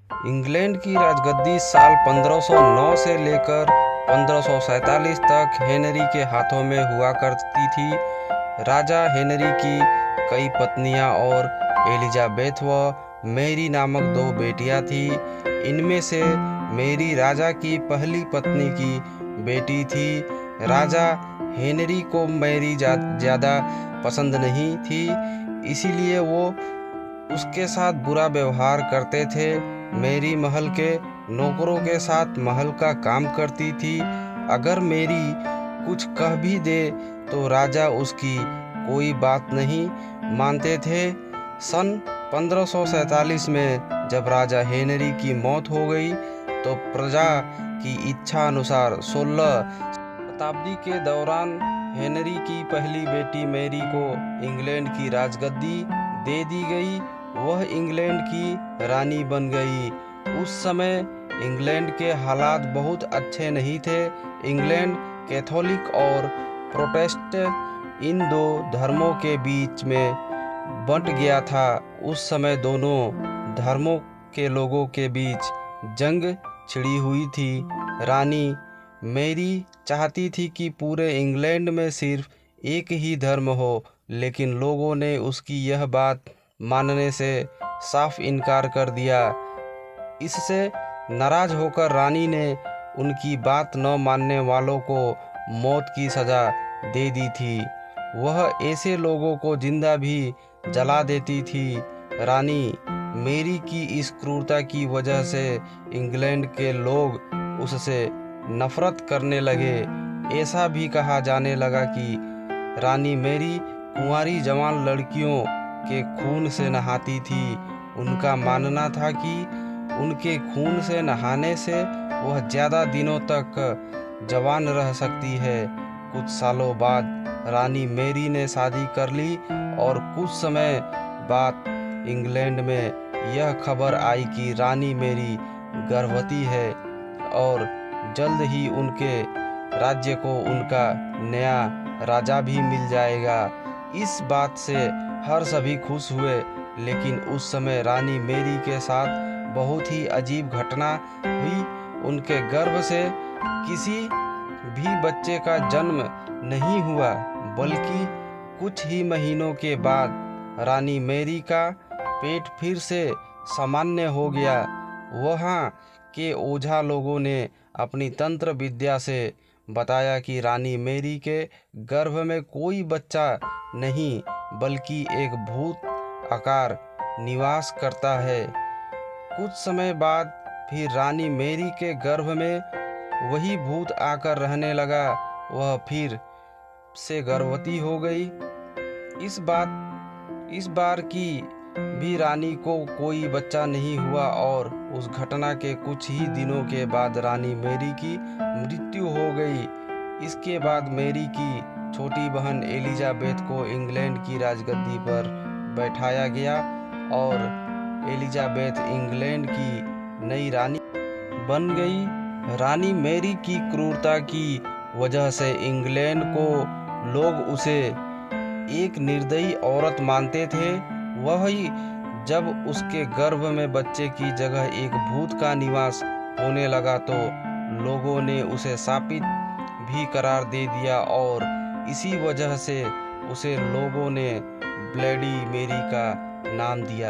England की राजगद्दी साल 1509 से लेकर 1547 तक हेनरी के हाथों में हुआ करती थी। राजा हेनरी की कई पत्नियां और एलिजाबेथ व मैरी नामक दो बेटियां थीं। इनमें से मैरी राजा की पहली पत्नी की बेटी थी। राजा हेनरी को मैरी ज़्यादा पसंद नहीं थी, इसीलिए वो उसके साथ बुरा व्यवहार करते थे। मैरी महल के नौकरों के साथ महल का काम करती थी। अगर मैरी कुछ कह भी दे तो राजा उसकी कोई बात नहीं मानते थे। सन 1547 में जब राजा हेनरी की मौत हो गई तो प्रजा की इच्छा अनुसार 16 शताब्दी के दौरान हेनरी की पहली बेटी मैरी को इंग्लैंड की राजगद्दी दे दी गई। वह इंग्लैंड की रानी बन गई। उस समय इंग्लैंड के हालात बहुत अच्छे नहीं थे। इंग्लैंड कैथोलिक और प्रोटेस्टेंट इन दो धर्मों के बीच में बंट गया था। उस समय दोनों धर्मों के लोगों के बीच जंग छिड़ी हुई थी। रानी मैरी चाहती थी कि पूरे इंग्लैंड में सिर्फ एक ही धर्म हो, लेकिन लोगों ने उसकी यह बात मानने से साफ इनकार कर दिया। इससे नाराज होकर रानी ने उनकी बात न मानने वालों को मौत की सज़ा दे दी थी। वह ऐसे लोगों को जिंदा भी जला देती थी। रानी मैरी की इस क्रूरता की वजह से इंग्लैंड के लोग उससे नफरत करने लगे। ऐसा भी कहा जाने लगा कि रानी मैरी कुंवारी जवान लड़कियों के खून से नहाती थी। उनका मानना था कि उनके खून से नहाने से वह ज़्यादा दिनों तक जवान रह सकती है। कुछ सालों बाद रानी मैरी ने शादी कर ली और कुछ समय बाद इंग्लैंड में यह खबर आई कि रानी मैरी गर्भवती है और जल्द ही उनके राज्य को उनका नया राजा भी मिल जाएगा। इस बात से हर सभी खुश हुए, लेकिन उस समय रानी मैरी के साथ बहुत ही अजीब घटना हुई। उनके गर्भ से किसी भी बच्चे का जन्म नहीं हुआ, बल्कि कुछ ही महीनों के बाद रानी मैरी का पेट फिर से सामान्य हो गया। वहाँ के ओझा लोगों ने अपनी तंत्र विद्या से बताया कि रानी मैरी के गर्भ में कोई बच्चा नहीं, बल्कि एक भूत आकार निवास करता है। कुछ समय बाद फिर रानी मैरी के गर्भ में वही भूत आकर रहने लगा। वह फिर से गर्भवती हो गई। इस बार की भी रानी को कोई बच्चा नहीं हुआ और उस घटना के कुछ ही दिनों के बाद रानी मैरी की मृत्यु हो गई। इसके बाद मैरी की छोटी बहन एलिजाबेथ को इंग्लैंड की राजगद्दी पर बैठाया गया और एलिजाबेथ इंग्लैंड की नई रानी बन गई। रानी मैरी की क्रूरता की वजह से इंग्लैंड को लोग उसे एक निर्दयी औरत मानते थे। वही जब उसके गर्भ में बच्चे की जगह एक भूत का निवास होने लगा तो लोगों ने उसे शापित भी करार दे दिया और इसी वजह से उसे लोगों ने ब्लडी मैरी का नाम दिया।